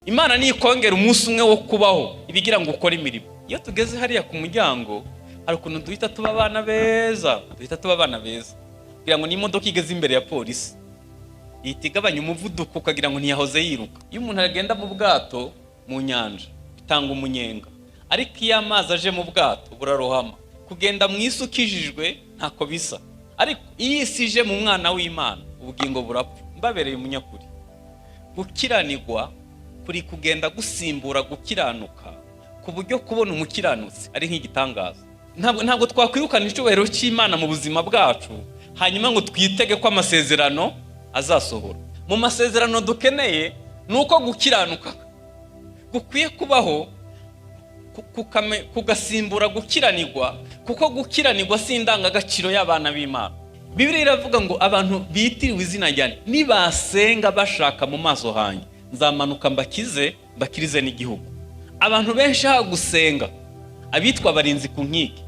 Imana ni ikongera umunsi umwe wo kubaho ibigira ngo ukore imirimo. Iyo tugeze hariya ku muryango hari ukuntu duhita tuba abana beza, kugira ngo n'imodoka igeze imbere ya polisi ihita igabanya umuvuduko ukagira ngo ntiyahoze yiruka. Iyo umuntu agenda mu bwato mu nyanja bitanga umunyenga, ariko iyo amazi aje mu bwato burarohama. Kugenda mu isi ukijijwe ntako bisa, ariko iyo isi ije mu mwana w'Imana ubugingo burapfa. Mbabereye umunyakuri, gukiranirwa kuri kugenda gusimbura gukiranuka ku buryo kubona umukiranutsi ari nk'igitangaza. Ntabwo twakwirukana icyubahiro cy'Imana mu buzima bwacu hanyuma ngo twitege ko amasezerano azasohora. Mu masezerano dukeneye nuko gukiranuka gukwiye kubaho kugasimbura gukiranirwa, kuko gukiranirwa si indangagaciro y'abana b'Imana. Bibiliya iravuga ngo abantu bitiriwe izina ryanjye nibasenga bashaka mu maso hanjye nzamanuka mbakirize n'igihugu. Abantu benshi ha gusenga abitwa barinzi ku nkike